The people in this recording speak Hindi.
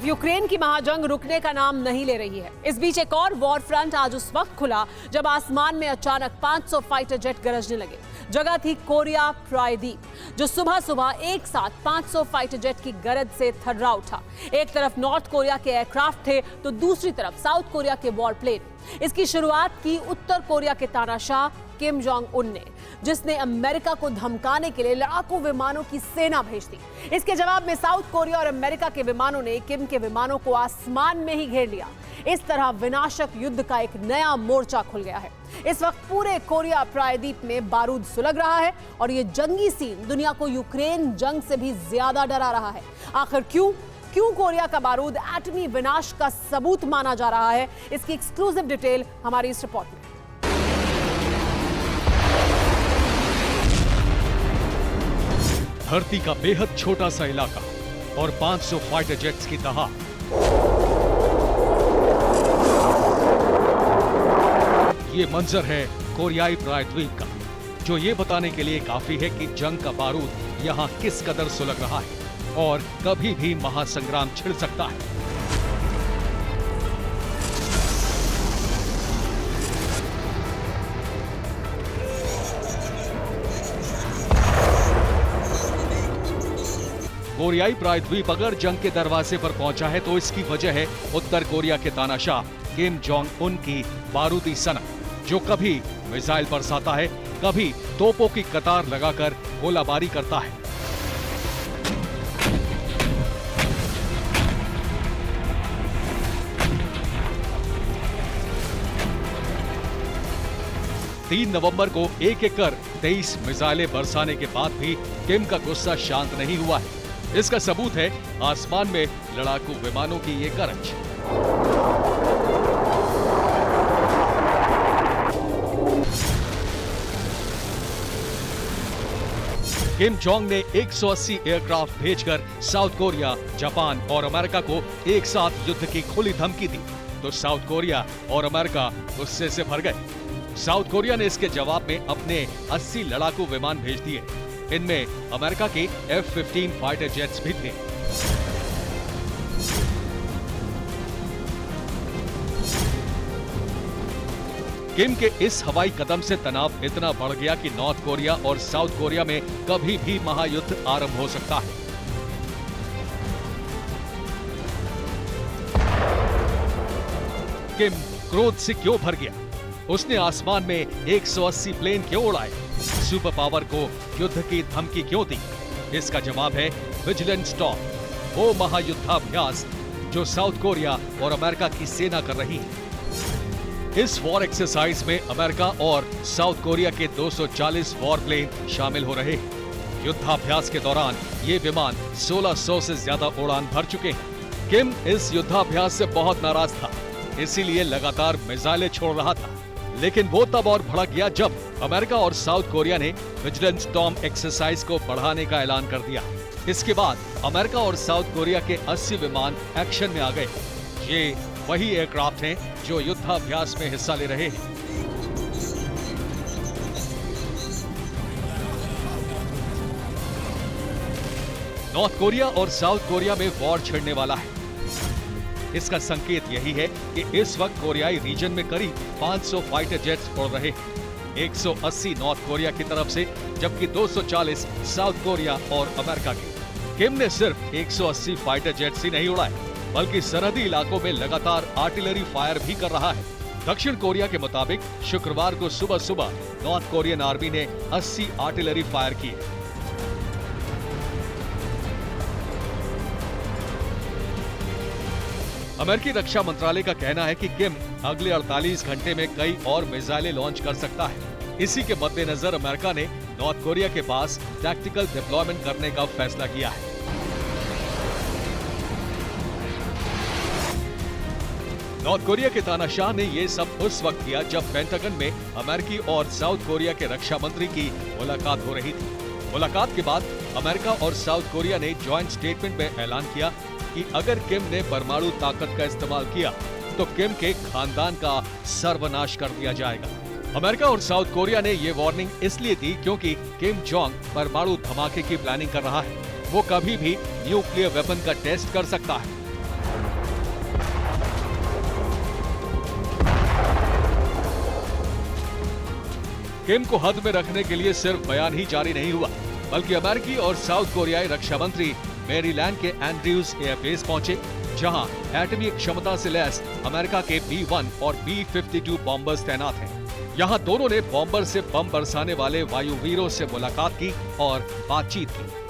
यूक्रेन की महाजंग रुकने का नाम नहीं ले रही है। इस बीच एक और वॉर फ्रंट आज उस वक्त खुला जब आसमान में अचानक 500 फाइटर जेट गरजने लगे। जगह थी कोरिया प्रायद्वीप, जो सुबह सुबह एक साथ 500 फाइटर जेट की गरज से थर्रा उठा। एक तरफ नॉर्थ कोरिया के एयरक्राफ्ट थे तो दूसरी तरफ साउथ कोरिया के वॉर प्लेन। इसकी शुरुआत की उत्तर कोरिया के तानाशाह किम जोंग उन ने, जिसने अमेरिका को धमकाने के लिए लड़ाकू विमानों की सेना भेज दी। इसके जवाब में साउथ कोरिया और अमेरिका के विमानों ने किम के विमानों को आसमान में ही घेर लिया। इस तरह विनाशक युद्ध का एक नया मोर्चा खुल गया है। इस वक्त पूरे कोरिया प्रायद्वीप में बारूद सुलग रहा है और ये जंगी सीन दुनिया को यूक्रेन जंग से भी ज्यादा डरा रहा है। आखिर क्यों कोरिया का बारूद एटमी विनाश का सबूत माना जा रहा है, इसकी एक्सक्लूसिव डिटेल हमारी इस रिपोर्ट में। धरती का बेहद छोटा सा इलाका और 500 फाइटर जेट्स की दहाड़। ये मंजर है कोरियाई प्रायद्वीप का, जो ये बताने के लिए काफी है कि जंग का बारूद यहाँ किस कदर सुलग रहा है और कभी भी महासंग्राम छिड़ सकता है। कोरियाई प्रायद्वीप अगर जंग के दरवाजे पर पहुंचा है तो इसकी वजह है उत्तर कोरिया के तानाशाह किम जोंग उन की बारूदी सनक, जो कभी मिसाइल बरसाता है, कभी तोपों की कतार लगाकर गोलाबारी करता है। तीन नवंबर को एक एक कर 23 मिसाइलें बरसाने के बाद भी किम का गुस्सा शांत नहीं हुआ है। इसका सबूत है आसमान में लड़ाकू विमानों की ये गरज। किम जोंग ने 180 एयरक्राफ्ट भेजकर साउथ कोरिया, जापान और अमेरिका को एक साथ युद्ध की खुली धमकी दी, तो साउथ कोरिया और अमेरिका गुस्से से भर गए। साउथ कोरिया ने इसके जवाब में अपने 80 लड़ाकू विमान भेज दिए। इनमें अमेरिका के F-15 फाइटर जेट्स भी थे। किम के इस हवाई कदम से तनाव इतना बढ़ गया कि नॉर्थ कोरिया और साउथ कोरिया में कभी भी महायुद्ध आरंभ हो सकता है। किम क्रोध से क्यों भर गया? उसने आसमान में 180 प्लेन क्यों उड़ाए? सुपर पावर को युद्ध की धमकी क्यों दी? इसका जवाब है विजिलेंट स्टॉर्म, वो महायुद्धाभ्यास जो साउथ कोरिया और अमेरिका की सेना कर रही है। इस वॉर एक्सरसाइज में अमेरिका और साउथ कोरिया के 240 वॉर प्लेन शामिल हो रहे हैं। युद्धाभ्यास के दौरान ये विमान 1600 से ज्यादा उड़ान भर चुके हैं। किम इस युद्धाभ्यास से बहुत नाराज था, इसीलिए लगातार मिसाइलें छोड़ रहा था। लेकिन वो तब और भड़क गया जब अमेरिका और साउथ कोरिया ने विजिलेंट स्टॉर्म एक्सरसाइज को बढ़ाने का ऐलान कर दिया। इसके बाद अमेरिका और साउथ कोरिया के 80 विमान एक्शन में आ गए। ये वही एयरक्राफ्ट हैं जो युद्धाभ्यास में हिस्सा ले रहे हैं। नॉर्थ कोरिया और साउथ कोरिया में वॉर छिड़ने वाला है। इसका संकेत यही है कि इस वक्त कोरियाई रीजन में करीब 500 फाइटर जेट्स उड़ रहे हैं। 180 नॉर्थ कोरिया की तरफ से, जबकि 240 साउथ कोरिया और अमेरिका के। किम ने सिर्फ 180 फाइटर जेट्स ही नहीं उड़ाए, बल्कि सरहदी इलाकों में लगातार आर्टिलरी फायर भी कर रहा है। दक्षिण कोरिया के मुताबिक शुक्रवार को सुबह सुबह नॉर्थ कोरियन आर्मी ने 80 आर्टिलरी फायर किए। अमेरिकी रक्षा मंत्रालय का कहना है कि किम अगले 48 घंटे में कई और मिसाइलें लॉन्च कर सकता है। इसी के मद्देनजर अमेरिका ने नॉर्थ कोरिया के पास टैक्टिकल डिप्लॉयमेंट करने का फैसला किया है। नॉर्थ कोरिया के तानाशाह ने ये सब उस वक्त किया जब पेंटागन में अमेरिकी और साउथ कोरिया के रक्षा मंत्री की मुलाकात हो रही थी। मुलाकात के बाद अमेरिका और साउथ कोरिया ने ज्वाइंट स्टेटमेंट में ऐलान किया कि अगर किम ने परमाणु ताकत का इस्तेमाल किया तो किम के खानदान का सर्वनाश कर दिया जाएगा। अमेरिका और साउथ कोरिया ने ये वार्निंग इसलिए दी क्योंकि किम जोंग परमाणु धमाके की प्लानिंग कर रहा है। वो कभी भी न्यूक्लियर वेपन का टेस्ट कर सकता है। किम को हद में रखने के लिए सिर्फ बयान ही जारी नहीं हुआ, बल्कि अमेरिकी और साउथ कोरियाई रक्षा मंत्री मैरीलैंड के एंड्रयूज एयरबेस पहुंचे, जहां एटमी क्षमता से लैस अमेरिका के B-1 और B-52 बॉम्बर्स तैनात हैं। यहां दोनों ने बॉम्बर से बम बरसाने वाले वायुवीरों से मुलाकात की और बातचीत की।